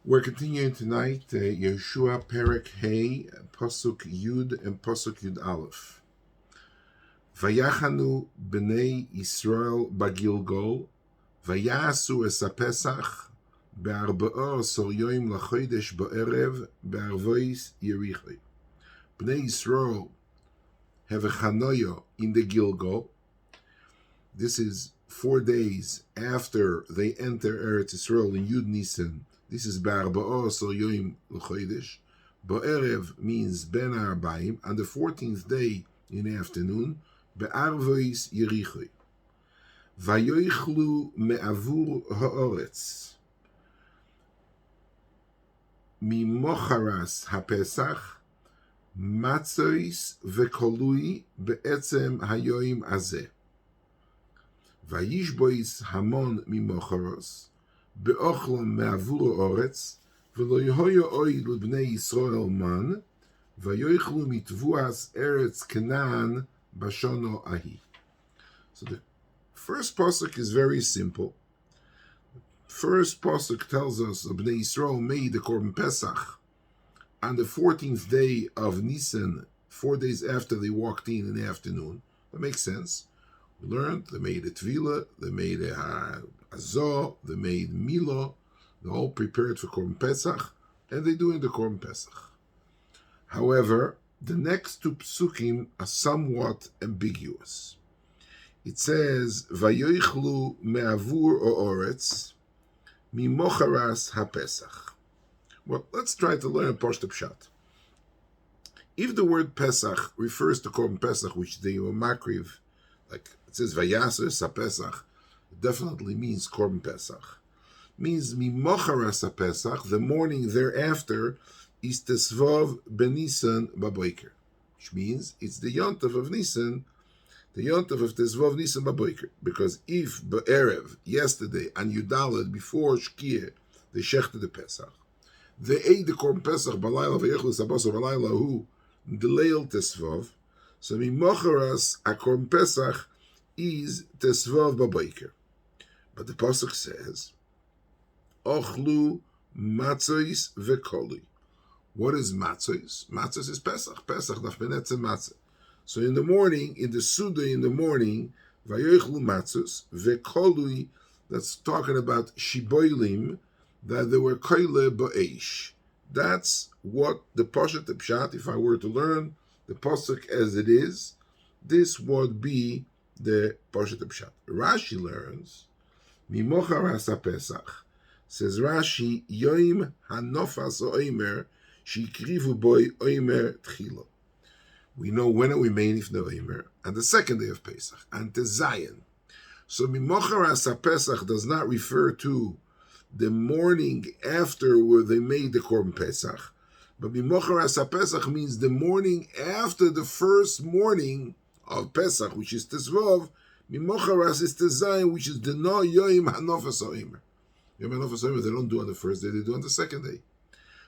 We're continuing tonight Yehoshua Perek Hey, Pasuk Yud and Pasuk Yud Aleph. Vayachanu b'nei Yisrael bagilgol, vayasu es haPesach be'arba'o asor yoim lachodesh ba'erev be'arvois Yericho. Bnei Yisrael have a Chanoya in the Gilgal. This is 4 days after they enter Eretz Yisrael in Yud Nisan. This is Be'arba'o asor yoim l'chodesh. Ba'erev means Ben Arbaim. On the 14th day in the afternoon, Be'arvois Yericho. Vayoichlu me'avur ha'oretz. Mimocharas ha'pesach, matzois vekolui be'etzem hayoim azeh. Vayishbois hamon mimocharos, be'ochlom me'avur ha'oretz, v'lo yehoyo oid l'bnei Yisrael man, vayoichlu mitvuas eretz Canaan bashono ahi. So the first pasuk is very simple. First pasuk tells us that Bnei Yisrael made the Korban Pesach on the 14th day of Nisan, 4 days after they walked in the afternoon. That makes sense. We learned they made a Tvila, they made a Azor, they made Milo, they all prepared for Korban Pesach, and they're doing the Korban Pesach. However, the next two psukim are somewhat ambiguous. It says, Vayoichlu me'avur ha'oretz, mimocharas ha'pesach. Well, let's try to learn Pashto Pshat. If the word Pesach refers to Korban Pesach, which they were makriv, like it says Vayaser ha'pesach, it definitely means Korban Pesach. Means mimocharas ha'pesach, the morning thereafter, is Tesvav benisan baboiker, which means it's the Yontav of Nisan, the Yontav of Tesvav Nisan baboiker. Because if Be'erev, yesterday, on Yudalad, before Shkiyah, they shechted the Pesach, they ate the Korban Pesach, Balayla v'yechlu sabaso Balayla hu, Deleil Tesvav, so Mimocharas HaKorban Pesach is Tesvav baboiker. But the Pasuk says, Ochlu matzois vekoli. What is matzos? Matzos is Pesach. Pesach, daf benetze matzah. So in the morning, in the Suda in the morning, vayoichlu matzos, vekolui, that's talking about shiboilim, that they were koile ba'eish. That's what the Pashat Pshat, if I were to learn the Pasuk as it is, this would be the Pashat Pshat. Rashi learns, mimocharas haPesach, says Rashi, yoim hanofas oimer, shikrivu boy oimer tchilo. We know when are we made if no oimer, on the second day of Pesach, and the Zion. So mimocharas haPesach does not refer to the morning after where they made the Korban Pesach, but mimocharas haPesach means the morning after the first morning of Pesach, which is Tesvav. Mimocharas is the Zion, which is the no yoim hanofas oimer. Yom hanofas oimer they don't do on the first day; they do on the second day.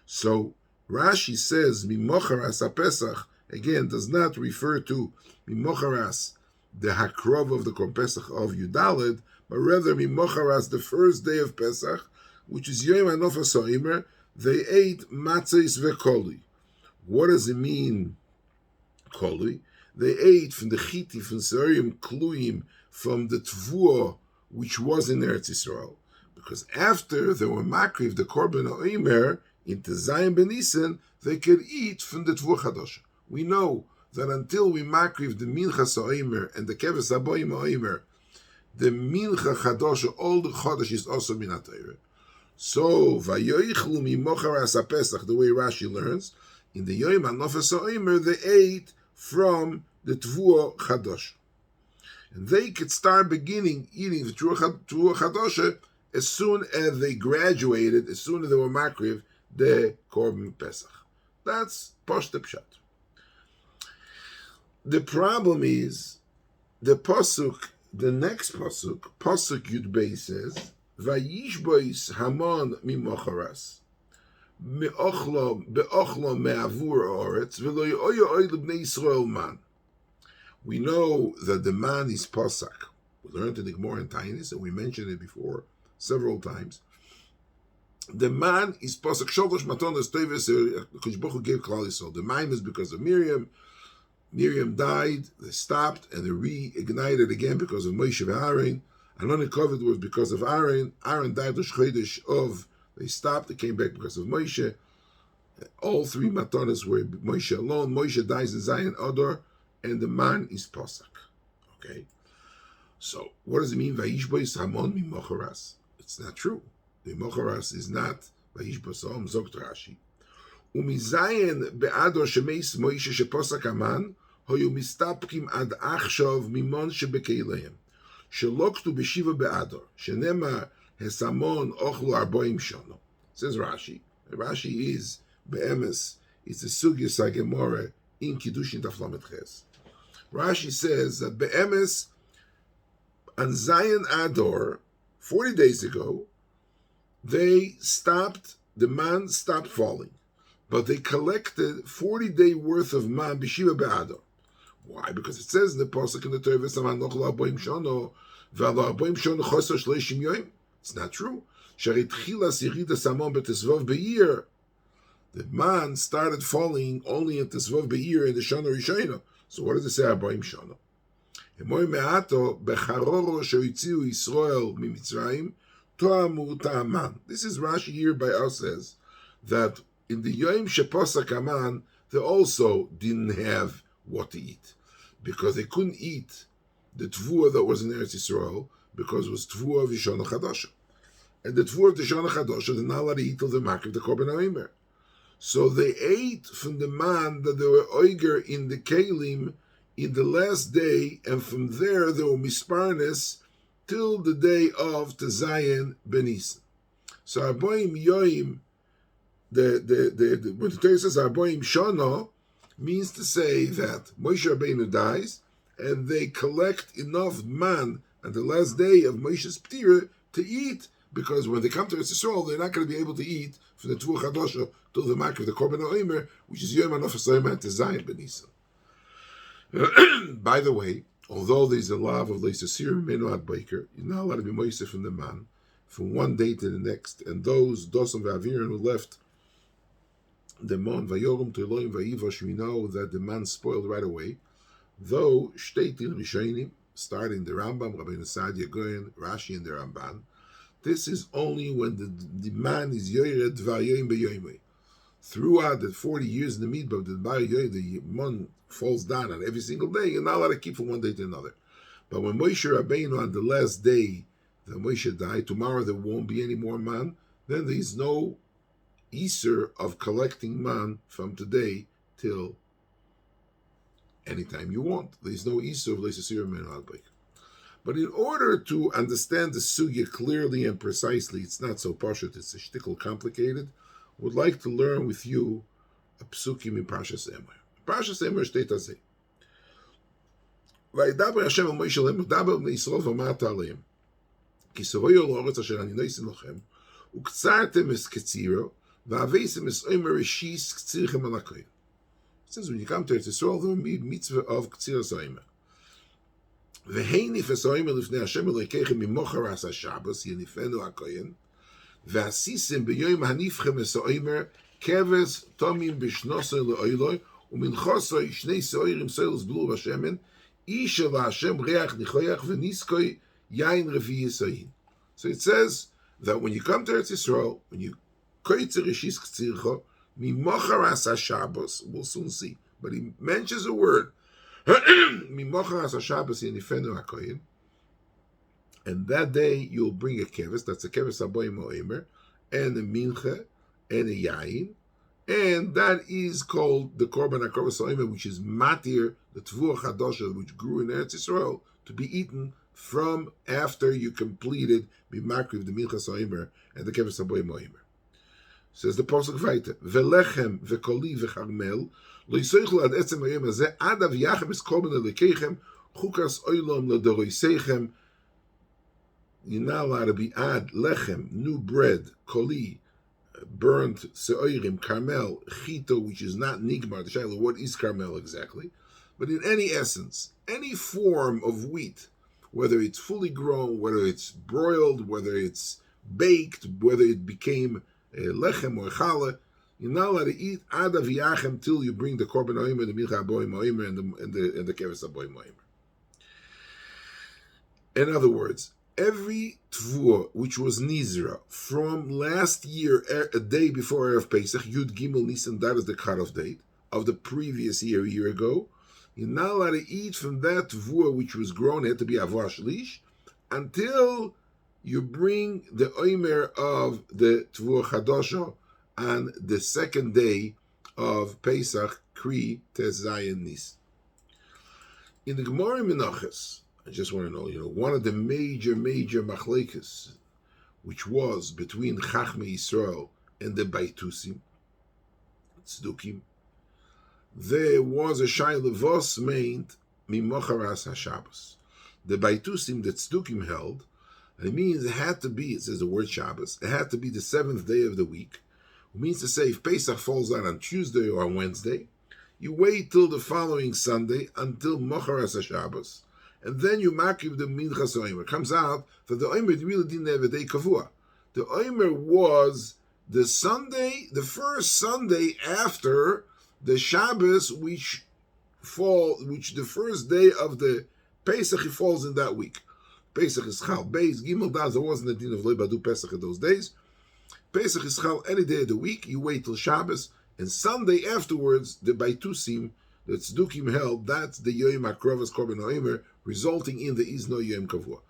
So Rashi says, Mimocharas HaPesach, again, does not refer to Mimocharas, the Hakrov of the Korban Pesach of Yudaled, but rather Mimocharas, the first day of Pesach, which is Yom HaNofas HaOmer, they ate matzos vekoli. What does it mean, koli? They ate from the chiti, from Serim Kluyim, from the Tvuah, which was in Eretz Yisrael. Because after they were makriv, the Korban HaOmer, into Zion Benisan, they could eat from the Tvuah Chadosh. We know that until we makriv the Minchas Ha'omer and the Keves Haboim Ha'omer, the Mincha Chadosh, all the Chodesh is also Minat Torah. So, Vayoichlu mimocharas haPesach, the way Rashi learns, in the Yom HaNofas Ha'omer, they ate from the Tvuah Chadosh. And they could start beginning eating the Tvuah Chadosh as soon as they graduated, as soon as they were makriv the Korban Pesach. That's Pashto Pshat. The problem is the pasuk, the next pasuk, pasuk Yud Beis says, "Vayishbois hamon mimocharas, be'ochlo me'avur ha'oretz, v'lo yo'oyo oid l'bnei Yisrael man." We know that the man is pasak. We learned in the Gemara in Tainis, and we mentioned it before several times. The man is pasuk sholosh matonas teves Kodesh Baruch Hu gave Klal Yisrael. The mime is because of Miriam. Miriam died, they stopped, and they reignited again because of Moshe and Aaron. And only COVID was because of Aaron. Aaron died the Chodesh of, they stopped, they came back because of Moshe. All three matonas were Moshe alone. Moshe dies in Zion Adar, and the man is Pasuk. Okay? So, what does it mean? Vayishbois Hamon mimocharas. It's not true. The mocharas is not Vayishbois Hamon, Zogt Rashi. Umizayin be'ador shemeis Moshe sheposak Haman, hoyu mistapkim ad achshav mimon shebekeilehem. Sheloktu b'shiva be'ador. Shenema hesamon ochlu arboim shono. Says Rashi. Rashi is be'emes. It's a sugya sagemore in Kiddushin Taflamet Ches. Rashi says that be'emes on Zion Ador 40 days ago, the man stopped falling. But they collected 40-day worth of man b'shiva be'ador. Why? Because it says in the pasuk in the Torah, "V'saman nochel arboim shono, v'alo arboim shono choser shleishim yoyim." It's not true. Shari tchilas yirida samon b'tesvav be'ir. The man started falling only in tesvav be'ir in the shana rishayna. So what does it say arboim shono? Emoy me'ato becharoro shoyitziu Yisrael mimitzrayim toamu ta'aman. This is Rashi here by us says that in the Yom Sheposak Haman, they also didn't have what to eat. Because they couldn't eat the Tvua that was in Eretz Yisrael, because it was Tvua of Yishana Chadasha. And the Tvua of the Yishana Chadasha, they're not allowed to eat till the Makriv, the Korban HaOmer. So they ate from the man that they were Oiger in the Kalim in the last day, and from there they were Misparnes till the day of Tezayin Benisan. So Arboim Yoim, when the Torah says Arboim Shana, means to say that Moshe Rabbeinu dies, and they collect enough man at the last day of Moshe's Ptira to eat, because when they come to Eretz Yisrael, they're not going to be able to eat from the Tvua Chadasha till the Makriv, the Korban HaOmer, which is Yom HaNofes Hayom to Zion Benisan. By the way, although there's a law of Leisasir Menoat Baker, you're not allowed to be Moshe from the man from one day to the next, and those Dosan V'Aviran who left the man Vayorum to Elohim Vayivash, we know that the man spoiled right away. Though Shteitin Rishonim, starting the Rambam, Rabbeinu Sadia Goyen, Rashi, and the Ramban, this is only when the man is Yored Vayoim Beyoimei. Throughout the 40 years in the Midbar, the man falls down on every single day. You're not allowed to keep from one day to another. But when Moshe Rabbeinu on the last day that Moshe died, tomorrow there won't be any more man, then there's no Easter of collecting man from today till anytime you want. There's no Easter of Leisasir Menoat Baker. But in order to understand the sugya clearly and precisely, it's not so pashut, it's a shtickle complicated, I would like to learn with you a psukim in Parshas Emor. Parshas Emor steht azeh. Vayidaber Hashem al Moshe lehem, daber bnei Yisrael v'amata aleim. Ki sovoyu l'oretz asher ani noisin lochem, uktzartem es ketziro, v'aveisem es omer reshis ktzirchem al hakoyin. It says when you come to Eretz Yisrael, there will be mitzvah of ktzir omer. V'heinif es omer lifnei Hashem elokeichem mimocharas haShabbos yinifenu hakoyin, v'asisim b'yoyim hanifchem es omer keves tomim b'shnosoi le'oiloi, u'minchosoi shnei seoirim soilos blul v'shemen, isha v'Hashem reach nichoyach v'niskoi yain revi yisoyin. So it says that when you come to Eretz Yisrael, when you koytzer reshis k'tzircho, mimocharas haShabbos, we'll soon see, but he mentions a word, mimocharas haShabbos yinifenu hakoyin, and that day you'll bring a keves, that's a keves haboim o'emer, and a mincha, and a yain, and that is called the korban hakovas o'emer, which is matir, the tvua chadasha, which grew in Eretz Yisrael, to be eaten from after you completed bimakriv, the mincha o'emer, and the keves haboim o'emer. Says the pasuk vayter, velechem vekoli vecharmel, lo yisoichlu ad etzem hayom hazeh, ad aviyachem es korban elekeichem, chukas oilom ledoroiseichem. You're not allowed to be ad lechem, new bread, koli, burnt seoirim, carmel, chito, which is not nigmar. The shayla, what is carmel exactly? But in any essence, any form of wheat, whether it's fully grown, whether it's broiled, whether it's baked, whether it became lechem or challah. You're not allowed to eat ad aviyachem till you bring the korban oimer, the milcha aboim oimer, and the keves aboim oimer. In other words, every tvua which was nizra from last year, a day before Erev Pesach, Yud Gimel Nisan, that is the cutoff date of the previous year, a year ago, you're not allowed to eat from that tvua which was grown, had to be avah shlish, until you bring the oimer of the tvua chadosha on the second day of Pesach, Kri Tes Zayin Nis. In the Gemara Menachos, I just want to know, one of the major machlekes, which was between Chachmei Yisrael and the Baitusim, Tzdukim, there was a shaila vos meant mimocharas haShabbos. The Baitusim that Tzdukim held, it means it had to be, it says the word Shabbos, it had to be the seventh day of the week. It means to say if Pesach falls out on Tuesday or on Wednesday, you wait till the following Sunday until Mocharas HaShabbos, and then you makiv the Minchas Oimer. It comes out that the Oimer really didn't have a day kavua. The Oimer was the first Sunday after the Shabbos, which the first day of the Pesach falls in that week. Pesach is Chal Beis Gimel Daz. There wasn't a din of Leibadu Pesach in those days. Pesach is Chal any day of the week. You wait till Shabbos, and Sunday afterwards, the Baitusim, the Tzdukim held, that's the Yoyim HaKrovas Korban Oimer, resulting in the Izno Yom Kavua.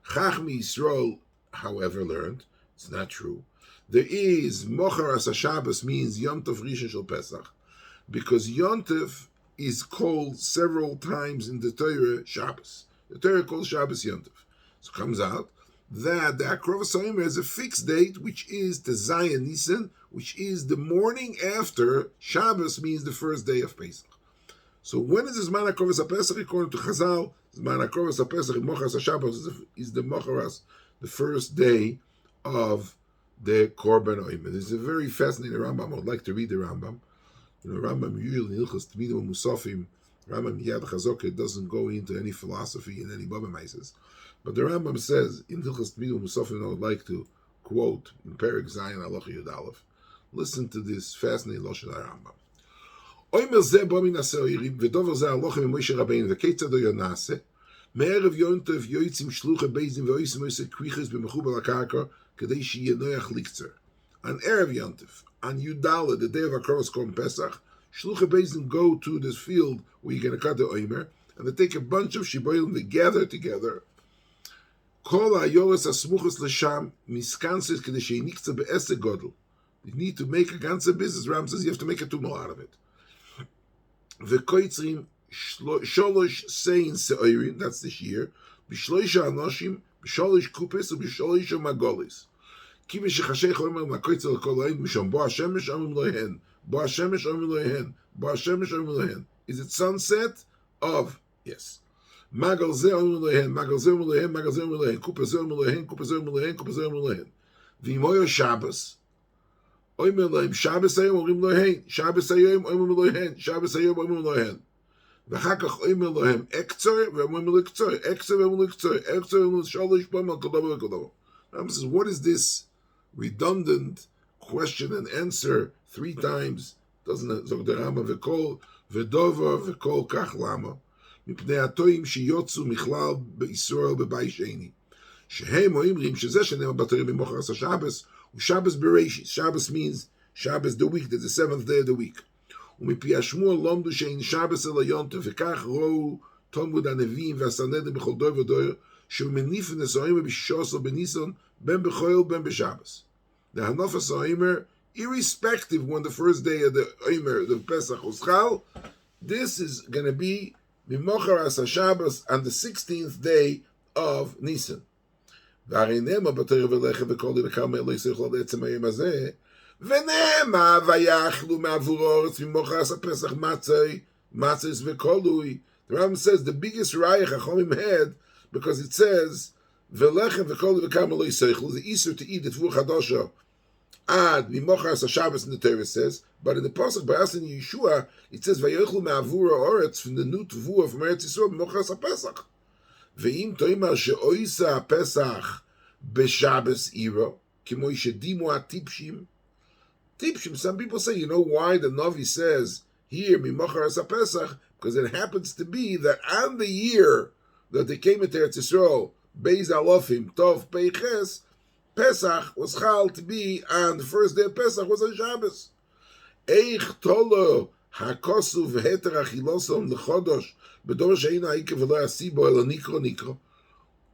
Chachmei Yisrael, however, learned it's not true. There is Mocharas HaShabbos means Yom Tov Rishon Shel Pesach, because Yom Tov is called several times in the Torah Shabbos. The Torah calls Shabbos Yom Tov. So it comes out that the Akrovas Oimer has a fixed date, which is the Zayin Nisan, which is the morning after Shabbos, means the first day of Pesach. So when is the Zman Akrovas HaPesach? According to Chazal, Zman Akrovas HaPesach, Mocharas HaShabbos, is the Mocharas, the first day of the Korban Oimer. This is a very fascinating Rambam. I would like to read the Rambam. Rambam usually in Hilchos Tmidim Musafim, Rambam Yad Chazokah doesn't go into any philosophy in any Baba Maises. But the Rambam says, in Hilchos Tmidim Musafim, I would like to quote in Perek Zayin Halacha Yud Aleph. Listen to this fascinating Lashon Rambam. Oimer zeh bo min ha'se'orim, v'dover zeh halacha Moshe Rabbeinu, v'keitzad ho yonaseh, me'erev Yom Tov yoytzim shluchei beizim v'oisim oiseh kviches b'mechubal ha'karka, kedei she'yeh noyach likzer. On Erev Yom Tov, on Yudala, the day of Akrovas Korban Pesach, shluchei beizim go to this field where you're going to cut the oimer, and they take a bunch of shibolim, they gather together. Kol ha'yoros ha'smuchos l'sham miskanses kedei she'yeh niktzah be'esek godel. You need to make a ganze business. Ram says you have to make a tumor out of it. V'koitzrim sholosh sein se'oirin, that's the shiur, b'shloisha anoshim, b'sholosh kupes, u'b'sholosh magolis. Ki v'shechashei chomer ma'koitzel kol ha'in, mishom bo ha'shemesh omim lo hen, bo ha'shemesh omim lo hen, bo ha'shemesh omim lo hen. Is it sunset of? Yes. Magal zeh omim lo hen, magal zeh omim lo hen, magal zeh omim lo hen, kupes omim lo hen, kupes omim lo hen, kupes omim lo hen. V'imoyo Shabbos, Oimer lohem, Shabbos hayom orim lohen, Shabbos hayom oimer lohen, Shabbos hayom oimer lohen. V'chakach oimer lohem, ektzor, v'oimer lektzor, ektzor v'oimer lektzor, ektzor v'oimer shalosh pama, kodovo v'kodovo. Rambam says, what is this redundant question and answer three times? Doesn't it? Zog the Rambam, v'kol, v'dovo, v'kol kach lama, mipnei hatoim sheyotzu michlal b'Yisrael b'bai sheni. Shehem oimrim, shezeh shenem b'torim b'mocharas HaShabbos, Shabbos Bereshis. Shabbos means Shabbos the week, that's the seventh day of the week. U'mipi Shmuel lomdu shein Shabbos el hayom tov, v'kach rou Talmud hanevim v'asanedim b'chol dor v'dor, she'umenifin es ha'omer b'shishos b'nisan, ben b'choil ben b'Shabbos. The hanafas ha'omer, irrespective when the first day of the Omer, the Pesach was Chal, this is going to be Mimocharas HaShabbos on the 16th day of Nisan. ונאמר בתורה ולחם וכל די וכרמל לא יצטרכו לעצם היום הזה, ונאמר ויאכלו מעבור הארץ ממוחרס הפסח מצות וקולוי. The Rambam says the biggest raya Chachamim had, because it says ולחם וכל די וכרמל לא יצטרכו, the Easter to eat the Tvua Chadosha ad mimocharas HaShabbos in the Torah says, but in the pasuk by us in Yeshua it says vayochlu me'avur ha'aretz from the new Tvua from Eretz Yisrael mimocharas HaPesach. ואם תאמר שאויסה הפסח בשבס עירו, כמו שדימו הטיפשים, Tipshim, some people say, you know why the Navi says here, Mimocharas HaPesach? Because it happens to be that on the year that they came into Eretz Yisrael, Beis Alofim, Tov, Peiches, Pesach was chal to be on the first day of Pesach was on Shabbos. Eich tolo hakosu v'heter achilosom lechodosh b'dor she'ina ike v'lo yasibo elo nikro nikro.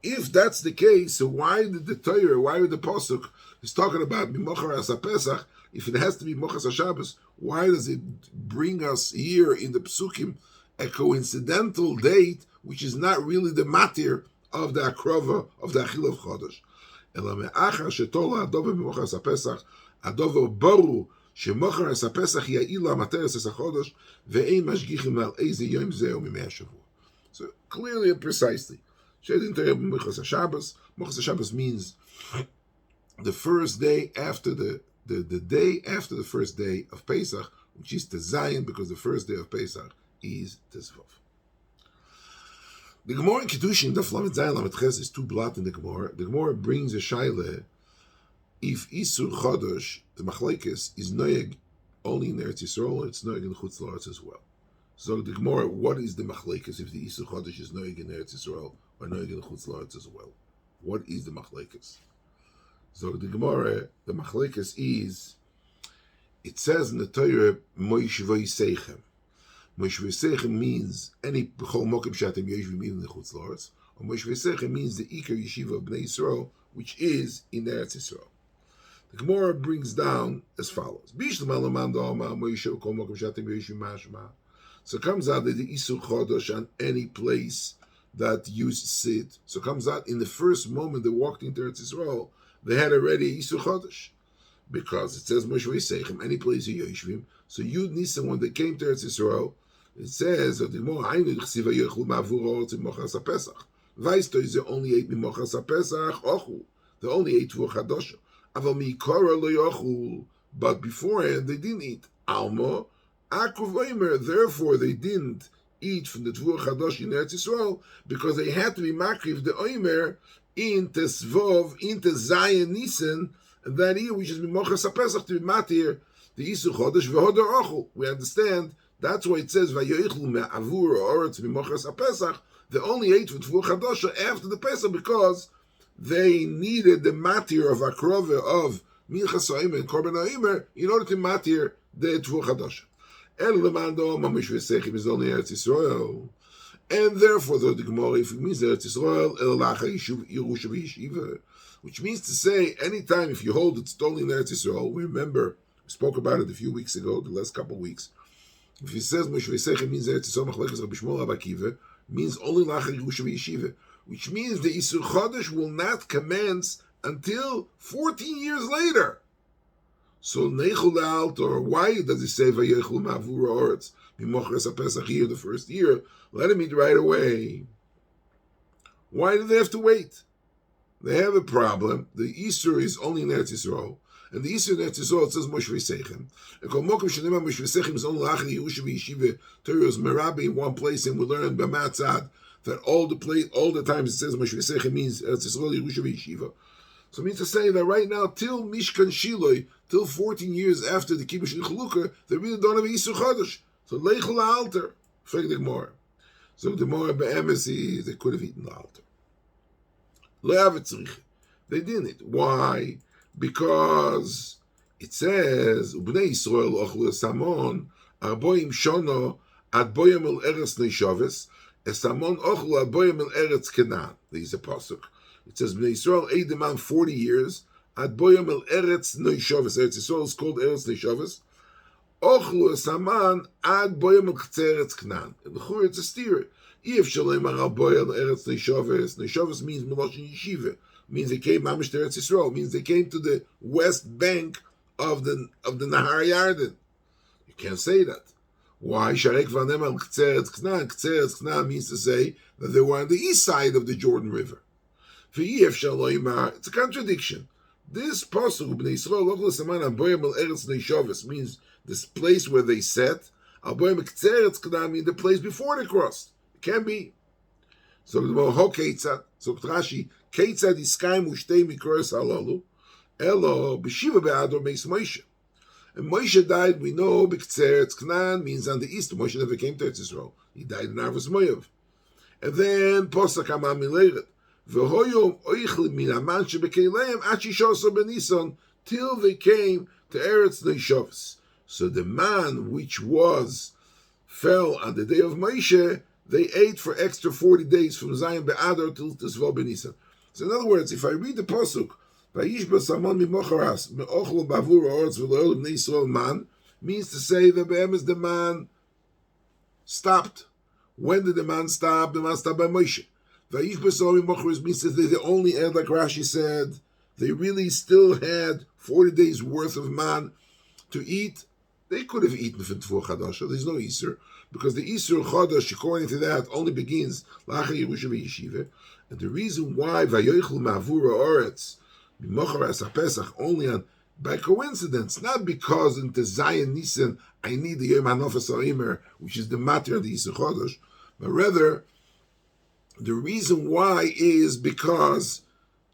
If that's the case, so why did the Torah, why did the Pasuk is talking about Mimocharas HaPesach? If it has to be Mochas HaShabbos, why does it bring us here in the Psukim a coincidental date which is not really the matir of the Akrova of the Achil of Chodosh? אלא מאחר שתולה הדובר במוחרס הפסח, הדובר ברור שמוחרס הפסח יעילה המטרס החודש, ואין משגיחים על איזה יום זה ומימי השבוע. So clearly and precisely, shedin Torah b'mochras HaShabbos. Mochras HaShabbos means the first day after the day after the first day of Pesach, which is Tezayin, because the first day of Pesach is Tezvav. The Gemara in Kiddushin, the Lamed Zayin Lamed Ches, is 2 blot in the Gemara. The Gemara brings a shaila if Isur Chodosh, the Machlekes, is noyeg only in Eretz Yisrael, it's noyeg in Chutz La'aretz as well. So the Gemara, what is the Machlekes if the Isur Chodosh is noyeg in Eretz Yisrael or noyeg in Chutz La'aretz as well? What is the Machlekes? So the Gemara, the Machlekes is, it says in the Torah, Moishvoi Seichem. Moishvei Seichem means any b'chol mokim shatem yoshvim even in the Chutz La'aretz, or Moishvei Seichem means the Ikar Yeshiva of Bnei Yisrael, which is in Eretz Yisrael. The Gemara brings down as follows: So it comes out that the Isur Chodosh on any place that you sit. So it comes out in the first moment they walked into Eretz Yisrael, they had already Isur Chodosh, because it says Moishvei Seichem, any place you yoshvim. So Yud Nisan, when they came to Eretz Yisrael, it says that the Gemara Ainu Chsiva Yechul Ma'avur Oretz Mimochas HaPesach. Vaisto is the only ate Mimochas HaPesach Ochul. They only ate Tvur Chadosha. Aval Mikora Lo Yochul. But beforehand they didn't eat. Alma Akuv Omer. Therefore they didn't eat from the Tvur Chadosh in Eretz Yisrael because they had to be makriv the Omer in Tesvov, in Tezayin Nisan, and that year which is Mimochas HaPesach to be matir the Isur Chodesh v'hodor Ochul. We understand. That's why it says Vayoichlu me'avur oretz mimochas HaPesach. They only ate for Tvur Chadosha after the Pesach because they needed the matir of Akrova of Minchas Ha'omer and Korban Ha'omer in order to matir the Tvur Chadosha. El lemando mamish v'sechim is only Eretz Yisrael, and therefore the Gemara, if it means Eretz Yisrael, el lacha Yerusha v'yeshiva, which means to say anytime if you hold it's only in Eretz Yisrael. We remember we spoke about it a few weeks ago, the last couple of weeks. If he says Moshvei Seichem means Eretz Yisrael Machlekes Rabbi Shmuel Rabbi Akiva, means only Lacha Yerusha v'Yeshiva, which means the Isur Chodesh will not commence until 14 years later. So Neichul La'alt, or why does it say Vayechul Ma'avur Oretz Mimochras HaPesach here the first year? Let him eat right away. Why do they have to wait? They have a problem. The Isur is only in Eretz Yisrael. And the Isur in Eretz Yisrael, it says Moshvei Seichem. And Kol Mokum Shenema Moshvei Seichem is only Lacha Yerusha v'Yeshiva. Torah is Merabi in one place, and we learn in B'matzad that all the times it says Moshvei Seichem means Eretz Yisrael Yerusha v'Yeshiva. So it means to say that right now, till Mishkan Shiloi, till 14 years after the Kibbush and Chalukah, they really don't have a Isur Chodesh. So Leichel Alter, Frag the Gemara. So the Gemara Be'emes is they could have eaten the altar. Le'avet they didn't. Why? Because it says Ubnei Yisrael ochlu esamon arboim shono ad boyam el eretz neishaves esamon ochlu ad boyam el eretz Canaan. There is a pasuk. It says Bnei Yisrael ate the man 40 years ad boyam el eretz neishaves. Eretz Yisrael is called eretz neishaves. Ochlu esaman ad boyam el eretz Canaan. In the Chur it's a steer. If shalom ar boyam el eretz neishaves. Neishaves means meloshin yeshiva. Means they came mamish to Eretz Yisrael. Means they came to the west bank of the Nahar Yarden. You can't say that. Why? Sharek v'anem al K'tzeretz K'nan. K'tzeretz K'nan means to say that they were on the east side of the Jordan River. It's a contradiction. This pasuk Bnei Yisrael Ochlu Saman Aboyim El Eretz Neishavis means this place where they sat. Aboyim K'tzeretz K'nan means the place before they crossed. It can't be. So the Ho Keitzad. So Rashi Keitzad Iskayim Ushtei Mikros Halalu Elo B'Shiva Be'ador Meis Moshe. And Moshe died, we know, B'K'tzer Canaan means on the east. Moshe never came to Eretz Yisrael. He died in Arvas Moav. And then Posach Amam Mileret. V'hoyom oichlim min aman shebekeileim ad shishosar b'Nisan, till they came to Eretz Neishavs. So the man which fell on the day of Moshe, they ate for extra 40 days from Zion Be'adar till Tisvo B'Nisan. So in other words, if I read the pasuk, Vayish b'samon mimocharas me'ochlo bavur ha'oretz v'lo'olim b'nei Yisrael man, means to say that be'emes the man stopped. When did the man stop? The man stopped by Moshe. Vayish b'samon mimocharas means that they only had, like Rashi said, they really still had 40 days worth of man to eat. They could have eaten from Tvur Chadasha. There's no Isur, because the Isur Chadash, according to that, only begins L'achar Yerusha v'Yeshiva. And the reason why Vayochel Ma'avur Ha'oretz B'Mocharas HaPesach only by coincidence, not because in the Zion Nisan I need the Yom HaNofas HaOmer, which is the matter of the Isur Chadash, but rather the reason why is because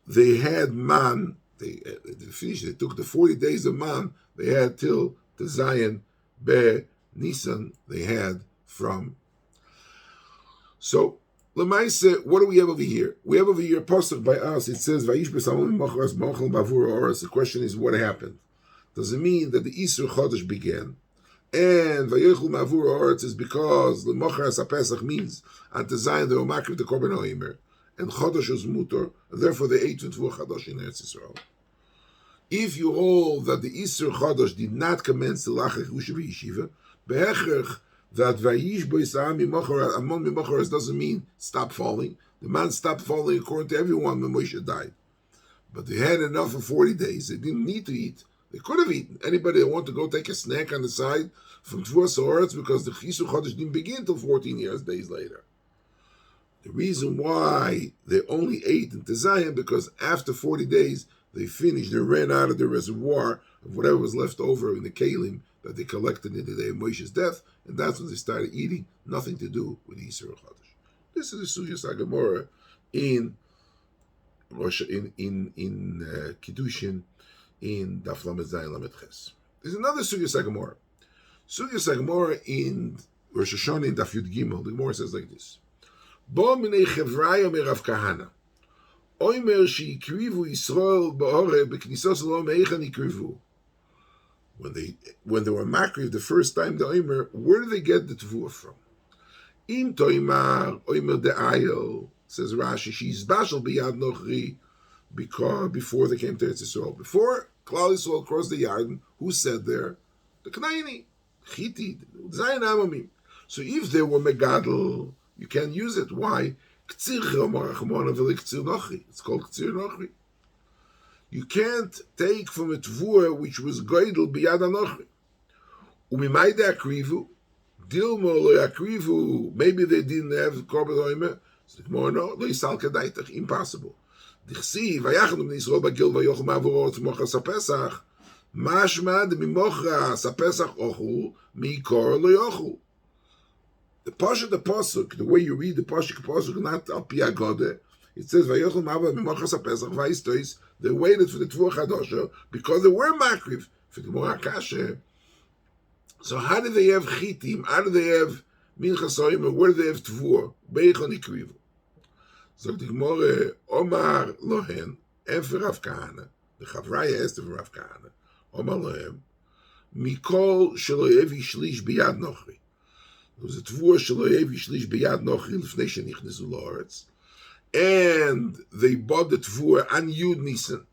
they had man. They finished. They took the 40 days of man they had till the Zion Be Nisan they had from. So Lemaise, what do we have over here? We have over here a pasuk by us. It says Vayish b'samon mimocharas b'ochel bavur ha'oretz. The question is, what happened? Does it mean that the Isur Chodesh began? And Vayochel Ma'avur Ha'oretz is because the Mocharas HaPesach means at the Zion they were makriv the Korban HaOmer, and Chodesh was mutor, and therefore they ate with Tvur Chadash in Eretz Yisrael. If you hold that the Isur Chodesh did not commence the L'achar Yerusha v'Yeshiva, be'echech that Vayish b'Yisrael mimocharas amon mimocharas doesn't mean stop falling. The man stopped falling according to everyone when Moshe died. But they had enough for 40 days. They didn't need to eat. They could have eaten. Anybody that wanted to go take a snack on the side from Tvur Ha'oretz, because the Isur Chodesh didn't begin until 14 days later. The reason why they only ate in Zion, because after 40 days, they finished, they ran out of the reservoir of whatever was left over in the kalim that they collected in the day of Moshe's death, and that's when they started eating, nothing to do with the Isur Chodesh. This is the Sugya Sagamora in Kiddushin, in Daf Lamed Zayin Lamed Ches. There's another Sugya Sagamora. Sugya Sagamora in Rosh Hashanah in Daf Yud Gimel. The Gemara says like this: Bo minei chevraya merav kahana, oimer sheikrivu Yisrael ba'ore b'knisos lo meichan ikrivu. When they were makriv the first time the oimer, where did they get the tevua from? Im toimar oimer de'ayel, says Rashi, she's bashal biyad nochri, because before they came to Eretz Yisrael, before Klal Yisrael crossed the Yarden, who said there? The Knaini, Chiti, Zayin Amamim. So if they were Megadol, you can't use it. Why? It's called Ktsir Nochri. You can't take from a Tvua which was Goydel Biyad Anochri. Umimai de Akrivu, Dilmo lo Akrivu, maybe they didn't have Korban Hoimer. So more no, lo Yisal Kadaitach, impossible. Dichsi, Vayachnu b'nei Yisrael bagil vayochel ma'avur ha'oretz mochras ha'pesach, mashma demimochras ha'pesach ochul, mikor lo yochul. The pasuk, the way you read the pasuk, not al pi agode, it says vayochel ma'avur mimochras ha'pesach vayistos. They waited for the Tvur Chadasha because they were makriv for the Morakashe. So how do they have chitim? How do they have minchas ha'omer? Where do they have Tvur? Beichon ikrivu. So the Gemara, Omar Lohen, and for Rav Kahana, the Chavraya asked for Rav Kahana, Omar Lohen, Mikol Shaloyevi Shlish Biyad Nochri. There was a Tvur Shaloyevi Shlish Biyad Nochri Lefnei Shenichnesu La'aretz, and they bought the Tvur on Yud Nisan.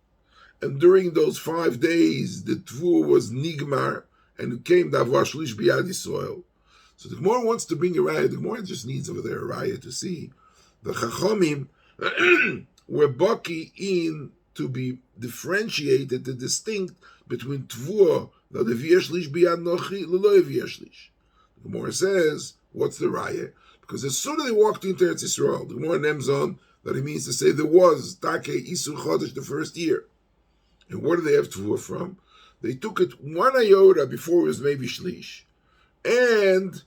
And during those 5 days, the Tvur was Nigmar, and it came Davar Shlish Biyad Yisrael. So the Gemara wants to bring a raya. The Gemara just needs over there a raya to see. The Chachomim were baki in to be differentiated, the distinct between Tvur, that the V'yeshlish biyad nochi, l'lo v'yeshlish. The Gemara says, what's the raya? Because as soon as they walked into Eretz Yisrael, the Gemara names on that it means to say there was Take Isur Chodesh the first year. And where do they have Tvur from? They took it 1 iota before it was maybe Shlish. And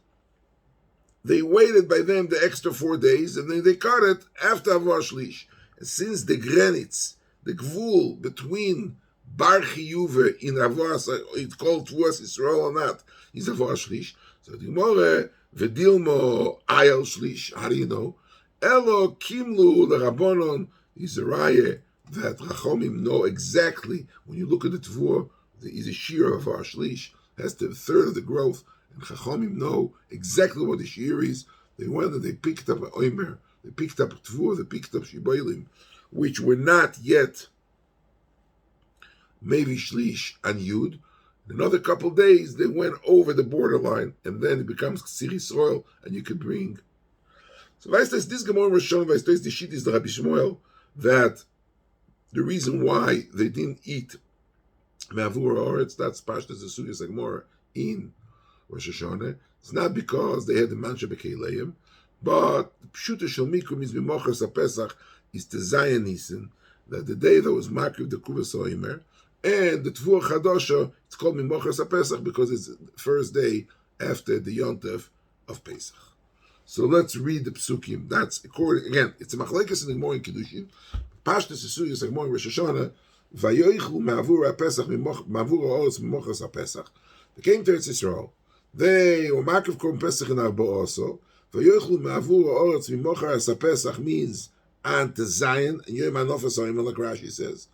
they waited by them the extra 4 days, and then they cut it after Avar Shlish. And since the Grenitz, the Gvul between bar chiyuve in avos, it's called Tvuas Yisrael or not, he's avos shlish. So the Gemara, v'dilmo ayel shlish, how do you know? Elo kimlu l'rabonon, is a raya that Chachomim know exactly, when you look at the Tvua, is a shiur of our shlish, has the third of the growth, and Chachomim know exactly what the shiur is. They went and they picked up an oimer, they picked up a Tvua, they picked up shiboilim, which were not yet maybe shlish and yud. In another couple of days, they went over the borderline, and then it becomes ksiri soil, and you could bring. So this Gemara was shown by the sheet is the Rabbi Shmuel that the reason why they didn't eat Mavur Oretz, that's Pashtas Esugas Gemara in Rosh Hashanah, it's not because they had the Mansha Bekeileim, but the Pshuta Shel Mikra means B'mochas HaPesach is the Zayin Nisan, that the day that was Makriv the Kuvas Oimer, and the Tvua Chadosha, it's called Mimochas HaPesach because it's the first day after the Yontef of Pesach. So let's read the Psukim. That's according, again, it's a Machlekes in the Gemara in Kiddushin. Pashtus Esuyas Gemara in Rosh Hashanah, Vayoichlu Mavur HaPesach, Mavur HaOretz Mimochas HaPesach. They came to Eretz Yisrael. They were Makriv Korban Pesach in Arba also. Vayoichlu Mavur HaOretz Mimochas HaPesach means on to Zion, and Yom HaNofas HaOimer, like Rashi says.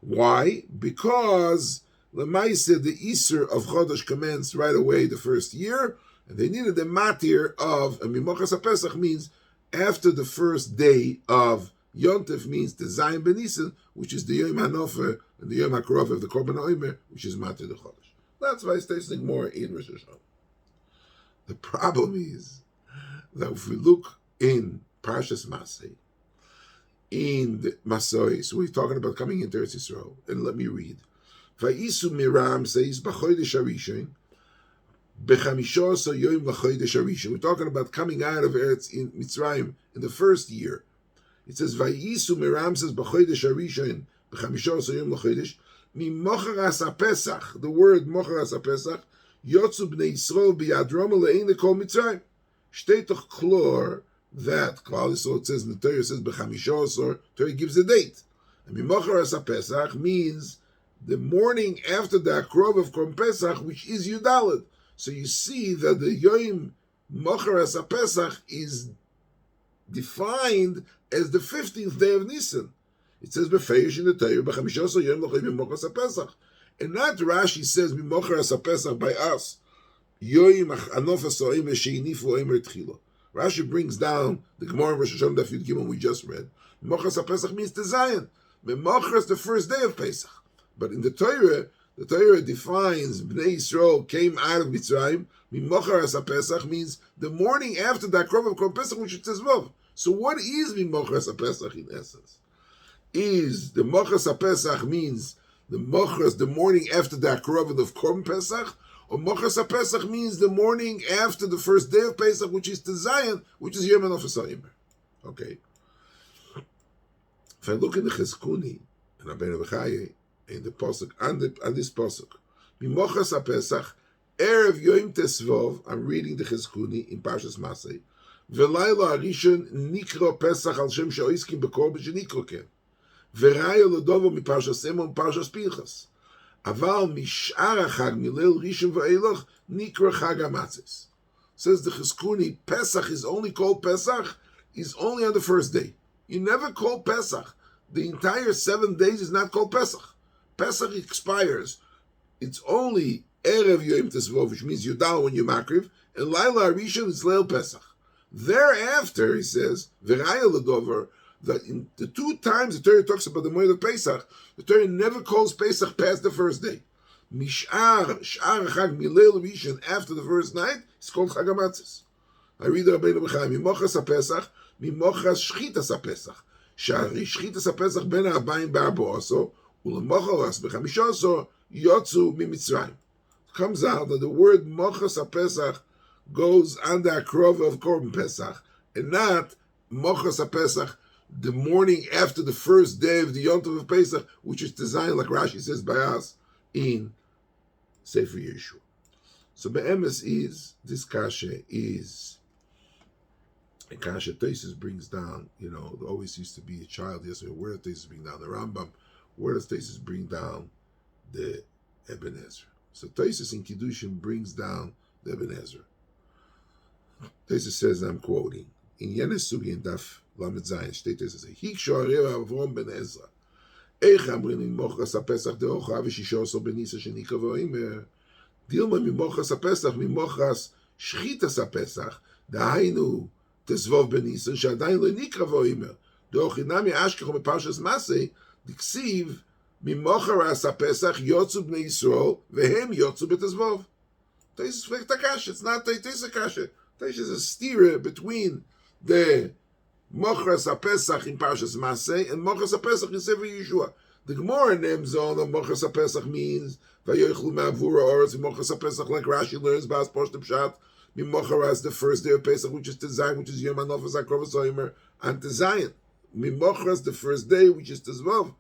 Why? Because Lemaisa, the Isser of Chodesh commenced right away the first year, and they needed the matir of Mimochas HaPesach means after the first day of Yontef means the Zayin Benisan, which is the Yom HaNofer and the Yom HaKarov of the Korban HaOimer, which is matir the Chodesh. That's why it's tasting more in Rosh Hashanah. The problem is that if we look in Parshas Masei, in the Masoi, so we're talking about coming into Eretz Yisrael, and let me read. Vayisu Miram says B'chodesh Harishon, B'chamishoso Yom L'chodesh Harishon. We're talking about coming out of Eretz in Mitzrayim in the first year. It says Vayisu Miram says B'chodesh Harishon, B'chamishoso Yom L'chodesh. Mimocharas HaPesach, the word Mocharas HaPesach, Yotzu B'nei Yisrael B'yadrom Le'ein L'kol Mitzrayim. Shtei toch klor that Klal Yisrael, it says in the Torah, it says B'chamishoso, Torah gives a date. And Mimocharas HaPesach means the morning after the Akrov of Korban Pesach, which is Yudalad. So you see that the Yom Mocharas HaPesach is defined as the 15th day of Nisan. It says B'feish in the Torah, B'chamishoso Yom L'chei Mimocharas HaPesach. And not Rashi says Mimocharas HaPesach by us. Yom Anofas O'im Sheinifu Omer Tchilo. Rashi brings down the Gemara in Rosh Hashanah Daf Yud Gimel we just read. Mimochas HaPesach means the Zion. Mimochas the first day of Pesach. But in the Torah defines Bnei Yisrael came out of Mitzrayim. Mimochas HaPesach means the morning after the Akrov of Korban Pesach, which it says Vav. So what is Mimochas HaPesach in essence? Is the Mochas HaPesach means the morning after the Akrov of Korban Pesach? Or Mochas HaPesach means the morning after the first day of Pesach, which is the Zion, which is Yom HaNofas HaOimer. Okay. If I look in the Cheskuni, and Rabbeinu Bechaye, in the Pasuk, on this Pasuk, Mimochas HaPesach, Erev Yom Tesvov, I'm reading the Cheskuni in Parshas Masei, V'layla Harishon Nikro Pesach al Shem She'oiskim B'kor B'Shenikro Ken, V'raya L'dovo Miparshas Emo Miparshas Pinchas, Aval Mish'ar HaChag Milel Rishon V'Eiloch Nikro Chag HaMatzos. Says the Cheskuni, Pesach is only called Pesach, is only on the first day. You never call Pesach. The entire 7 days is not called Pesach. Pesach expires. It's only Erev Yom Tesvov, which means Yudal when you makriv, and Laila Harishon is Leil Pesach. Thereafter, he says, V'raya L'dover, that in the 2 times the Torah talks about the Moed of Pesach, the Torah never calls Pesach past the first day. Mish'ar Chag Milel Rishon, after the first night, it's called Chag HaMatzos. I read the Rabbeinu Bechaye, Mimochas HaPesach, Mimochas Shchitas HaPesach. Shari Shchitas HaPesach ben Ha'abayim B'Arba Oso, U'lemocharas B'chamishoso Yotzu Mimitzrayim. Comes out that the word Mochas HaPesach goes on the Akrov of Korban Pesach, and not Mochas HaPesach, the morning after the first day of the Yom Tov of Pesach, which is designed, like Rashi says by us, in Sefer Yehoshua. So Be'emes is, this kasha is a kasha Teisus brings down, there always used to be a child yesterday, where does Teisus bring down? The Rambam, where does Teisus bring down the Eben Ezra. So Tosfos in Kiddushin brings down the Eben Ezra. Tosfos says, I'm quoting, in Yenes Sugi in Daf Lamed Zayin, steht Tosfos, Hik sho'areva Avrom ben Ezra, Eich amrin mimochras HaPesach de'ocha v'shishoso benisa shenikra v'oimer, Dilma mimochras HaPesach, mimochras shchitas HaPesach, דהיינו תזבוב בניסן, שעדיין לא נקרא ואומר, דאוכינם יאשכחו מפרשת מסי, דכסיב, ממוחרס הפסח יוצאו בני ישראל, והם יוצאו בתזבוב. Tosfos flicked the kasha. It's not Tosfos kasha. Tosfos is a steer between the mochras HaPesach in Parshas Masei and mochras HaPesach in Sefer Yehoshua. The Gemara names on the mochras HaPesach means vayochlu me'avura oretz mochras HaPesach, like Rashi learns Bas Poshtem Pshat. Mimocharas, the first day of Pesach, which is Tezayin, which is Yom HaNofas HaKrovos HaOmer, and Tezayin. Mimocharas, the first day, which is Tezvav.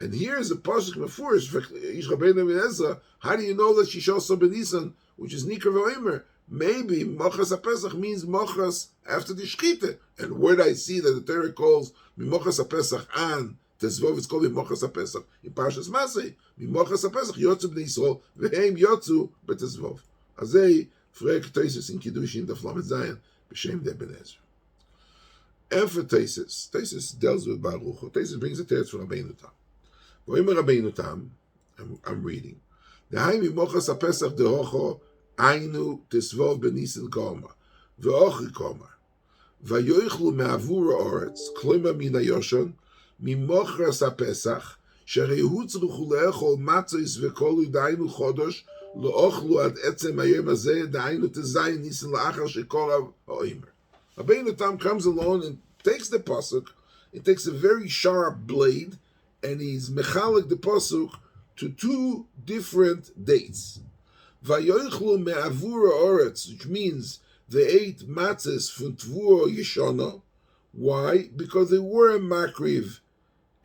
And here is a pasuk mefurish for Ish Rabbeinu ben Ezra. How do you know that Shishoso Benisan, which is Nikra v'Omer? Maybe Mochras HaPesach means Mochras after the Shechita. And where do I see that the Torah calls Mimochras HaPesach and Tezvav, it's called Mimochras HaPesach. In Parshas Masei, Mimochras HaPesach, Yotzu b'nei Yisrael, v'heim Yotzu b'Tezvav. Azei, Frek Tosfos in Kiddushin, the Lamed Zayin, b'shem the Eben Ezra. And for Tosfos deals with Baruch. Tosfos brings a text from Rabbeinu Tam. V'omer Rabbeinu Tam, I'm reading. D'haim mimochas HaPesach dehocho ainu tesvov b'nisan kolma, v'ochi kolma, v'yoichlu me'avur ha'oretz, kloima min hayoshon, mimochas HaPesach, שהרי הוא צריכו לאכול מצות וכל דהיינו חודש, לא אוכלו עד עצם היום הזה, דהיינו תזיין ניסן לאחר שקורב האומר. Rabbeinu Tam comes along and takes the pasuk, he takes a very sharp blade, and he's mechalik the pasuk to two different dates. Vayoichlu me'avur ha'oretz, which means they ate matzos from tvua yeshana. Why? Because they weren't makriv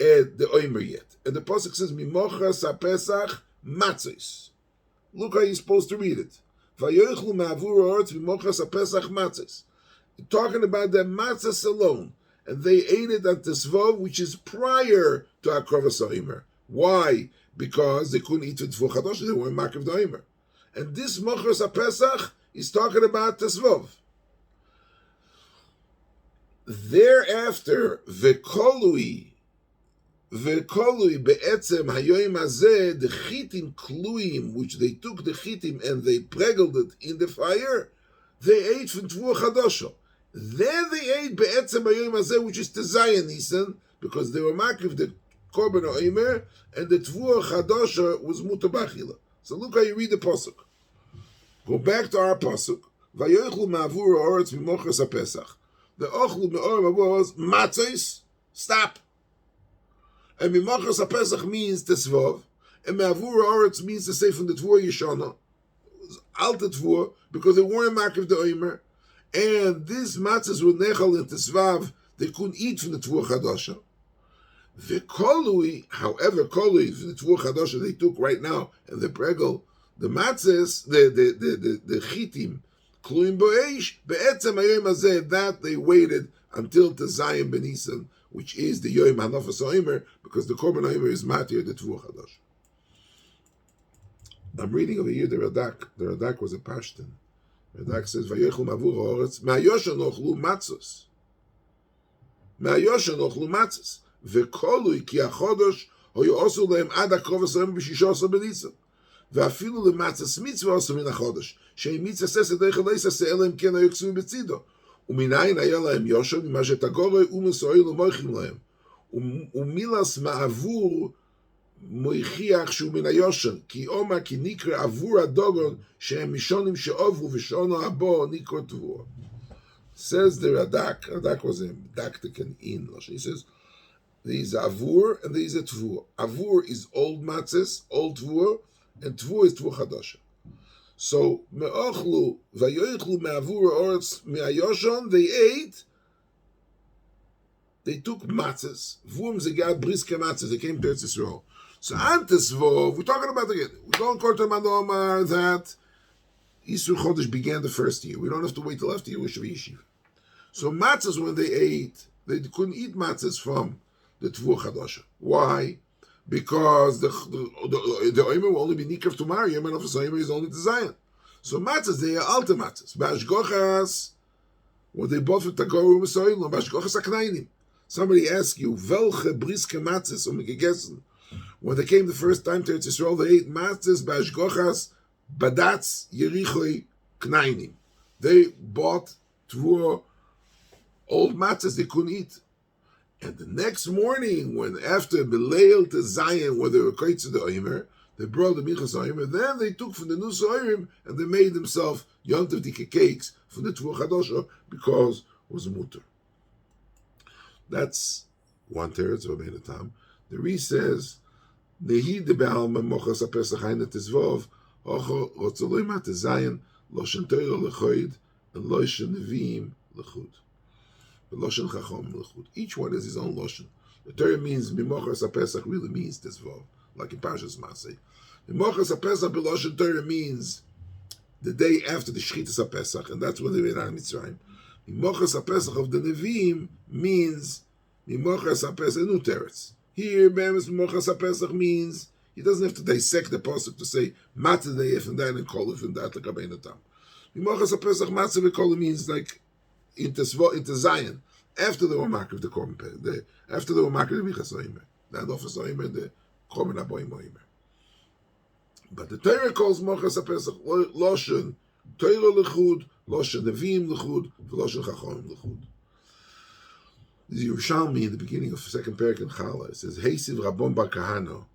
at the omer yet. And the pasuk says, Mimochras HaPesach matzos. Look how you're supposed to read it. Vayoichlu me'avur ha'oretz Mimochras HaPesach matzos. Talking about the matzos alone. And they ate it at the Tzvov, which is prior to HaKrovos HaOmer. Why? Because they couldn't eat with Tvua Chadosh, they weren't makriv the omer. And this Mochras HaPesach is talking about Tzvov. Thereafter, Vekolui be'etzem hayoim hazeh, the chitim kluim, which they took the chitim and they pregled it in the fire, they ate from Tvua Chadosha. Then they ate be'etzem hayoim hazeh, which is Tezayin Nisan, because they were makriv the Korban Omer, and the Tvua Chadosha was mutabachila. So look how you read the pasuk. Go back to our pasuk. Vayochlu me'avur ha'oretz mimochras HaPesach. The ochlu me'or was matzos. Stop. And mimochras HaPesach means tesvav, and me'avur ha'oretz means to say from the Tvua Yeshana, alta Tvua, because they weren't makriv the omer, and these matzos were nechal in tesvav, they couldn't eat from the Tvua Chadosha. The kolui, however, kolui from the Tvua Chadosha they took right now, and the pregel, the matzos, the chitim, kluim bo'eish, be'etzem hayom hazeh, that they waited until Tezayin Benisan, which is the Yom HaNofas HaOmer, because the Korban HaOmer is matir the Tvua Chadosh. I'm reading over here the Radak. The Radak was a Pashtan. The Radak says, Vayochlu mavur ha'oretz, me'ayoshan ochlu matzos. Me'ayoshan ochlu matzos. Vekolui ki achodosh, hoyu osu lehem ad HaKrovos HaOmer b'shishoso b'nisan. ואפילו למצס מצווה עשו מן החודש, שאם מצווה ססת דרך לא יססה, אלא אם כן היו קסומים בצידו. ומנין היה להם יושן, ממה שתגורי ומסועיל ומויכים להם. ומילס מעבור מויכיח שהוא מן היושן, כי אומה כי נקרא עבור הדוגון, שהם משונים שעוברו ושונו הבו נקרא תבוע. Says the Radak was a didactic and in. He says, there is a avur and there is a tvua. Avur is old matzes, old tvua, and Tvua is Tvua Chadosha. So, me'ochlu, vayoichlu me'avur ha'oretz me'ayoshon, they took matzahs, vum zegad briske matzahs, they came to Eretz Yisrael. So, Antesvov, we're talking about again, we don't call to Manomar that Yisur Chodesh began the first year. We don't have to wait till after Yerush Yeshiva. So, matzahs, when they ate, they couldn't eat matzahs from the Tvua Chadosha. Why? because the Omer will only be Nikav tomorrow. Yom Nofas Omer is only to Zion. So matzahs, they are alta matzahs. Bashgochas, what they bought for Tagoru Mesoilum, Bashgochas Aknainim. Somebody asks you, Velche briske matzahs, gegessen. When they came the first time to Eretz Yisrael, they ate matzahs, Bashgochas, Badatz, Yerichoi, Knainim. They bought tvur old matzahs they couldn't eat. And the next morning, when after Beleil to Zion, where they were quite to the Omer, they brought the Michas Omer, then they took from the Nus Orim and they made themselves Yontav Dike cakes from the Tvur Chadosha because it was mutter. That's one teretz of Rabbeinu Tam. The Re says, Nehi de Be'alma Mochas HaPesach Haina Tezvov, Ocho Rotzoloi Mat Zion, Loshen Torah Lechoid, and Loshen Neviim Lechud. Loshen Chachom Lechud. Each one has his own Loshen. The Torah means Mimochas HaPesach really means Tezvov, like in Parshas Masei. Mimochas HaPesach B'Loshen Torah means the day after the Shchitas HaPesach, and that's when they were in Mitzrayim. Mimochas HaPesach of the Neviim means Mimochas HaPesach New Teretz. Here, Be'emes Mimochas HaPesach means he doesn't have to dissect the pasuk to say Matzah Deif and then and Kolif and that like Rabbeinu Tam. Mimochas HaPesach Matzah V'Kolif means like into Zion, after the Omak of the Korban, after the Omak of the Michas Omer, the Nofas Omer, the Korban Aboim Omer. But the Torah calls Mochas HaPesach Loshen Torah Lechud, Loshen Neviim Lechud, Loshen Chachom Lechud. The Yerushalmi in the beginning of the second parak in Chala, it says, Heisiv Rabon Bar Kahano.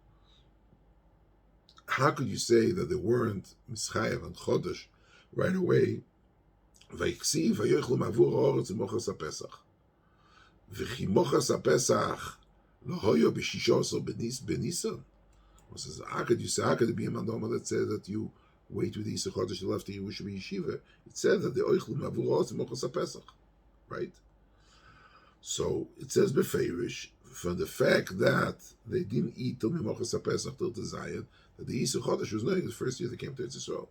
How could you say that they weren't Mischayev and Chodesh right away? Vayiksiv vayochlu mavur haaretz mochas haPesach. V'chi mochas haPesach lo hoyo b'shishosor b'Nisan. Says, how could it be a mandoma that says that you wait with Yisach Chodesh till after Yerusha b'Yeshiva? It said that the oichlu mavur haaretz mochas haPesach, right? So it says b'feirish from the fact that they didn't eat till mochas haPesach till the Zion, that the Yisach Chodesh was knowing the first year they came to Eretz Yisrael.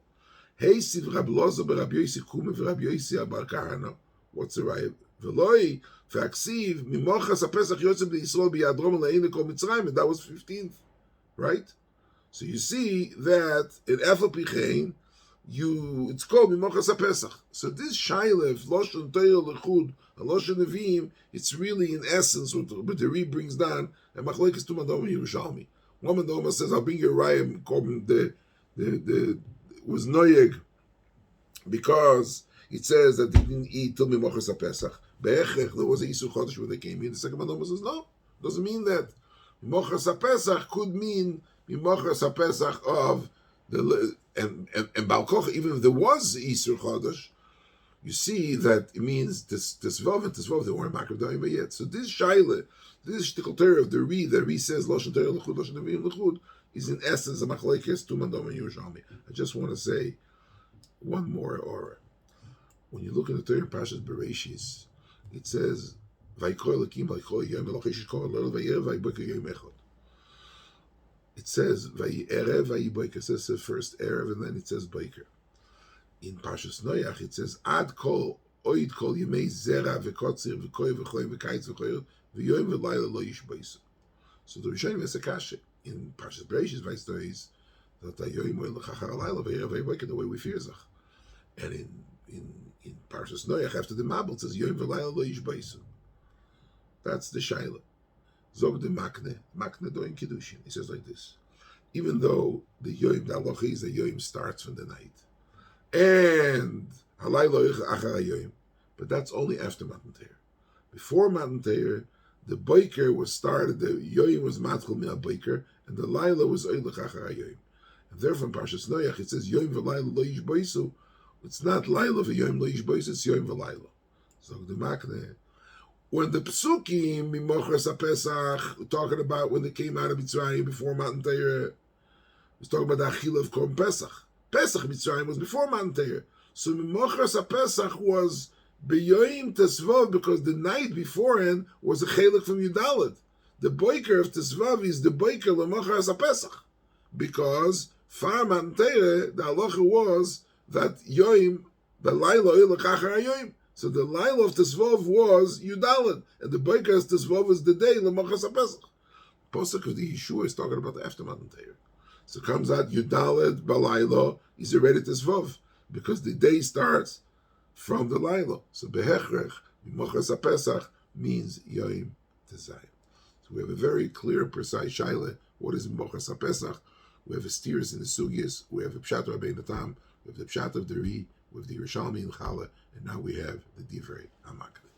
Hey, Siv Rab Loza Rab Yosi Kume Rab Yosi Abar Kahana. What's the right? Veloi Faksiv Mimochas HaPesach Yotzim Yisrael B'Yadrom Le'Ein Kol Mitzrayim. And that was 15th, right? So you see that in Efel Pichein, it's called Mimochas HaPesach. So this Shailev Loshen Torah Lechud and Loshen Neviim, it's really in essence what the Re brings down. And Machlekes Tu Mandoma Yerushalmi. One Mandoma says, "I'll bring you Rayim Korban the was noyeg because it says that they didn't eat till Mimochas HaPesach. Be'echech, there was a Yisur Chodesh when they came here. The second Mandoma says, no, doesn't mean that. Mimochas HaPesach could mean Mimochas HaPesach of the, and Baal Koch, even if there was Yisur Chodesh, you see that it means Tesvav and Tesvav, they weren't Makav Da'ima yet. So this Shaila, this Shtickle Torah of the Re, that Re says, Loshen Torah Lechud, Loshen Neviim Lechud, is in essence a machlekes tu mandom and Yerushalmi. I just want to say one more aura. When you look at the Torah in Parshas Bereshis, it says Vayikol Elokim Vayikol Yom Elochish Kol Lel Vayerev Vayiboker Yom Echad. It says Vayerev Vayiboker. It says the first Erev and then it says Boker. In Parshas Noach it says Ad Kol Oid Kol Yemei Zera V'Kotzir V'Koy V'Choy V'Kaitz V'Choy V'Yoyim V'Layla Lo Yishbaisu. So the Rishonim has a kasha. In Parshas Bereshis, Vice stories that the way we fear Zach. And in Parshas Noach, after the Mabel, it says Yoim V'Layla Lo Yishbaisu. That's the Shaila. Zog de Makne doing Kiddushin. He says like this. Even though the Yoim, the Alocha is the Yoim starts from the night. And Halayla Achar Yoim. But that's only after Matan Torah. Before Matan Torah, the Boker was started, the Yoim was Matchel Min HaBoker, and the Laila was Oilech Achar HaYoim. And therefore in Parshas Noach it says Yoim V'Layla Lo Yishbaisu. It's not Laila V'Yoim Lo Yishbaisu, it's Yoim V'Layla. So the Makne. When the Pesukim, Mimochas HaPesach, talking about when they came out of Mitzrayim before Matan Torah, was talking about the Achila of Korban Pesach. Pesach Mitzrayim was before Matan Torah. So Mimochas HaPesach was B'yoyim Tesvav, because the night beforehand was a chelik from Yudalit. The boiker of Tesvav is the boiker L'mochas HaPesach, because far Matan Torah, the halacha was that Yoim, the Laila Oilech Achar HaYoim. So the Laila of Tesvav was Yudalit, and the boiker of Tesvav was the day L'mochas HaPesach. Pasuk of the Yeshua is talking about the after Matan Torah. So it comes out Yudaled Balaylo is already Tesvav, because the day starts from the Lailo. So Behechrech, Mochas HaPesach, means Yom Tezayim. So we have a very clear and precise shaila. What is Mochas HaPesach? We have a steers in the Sugyas, we have a Pshat of Rabbeinu Tam, we have the Pshat of the Ri, we have the Yerushalmi and Chala, and now we have the Divrei HaMakdeh.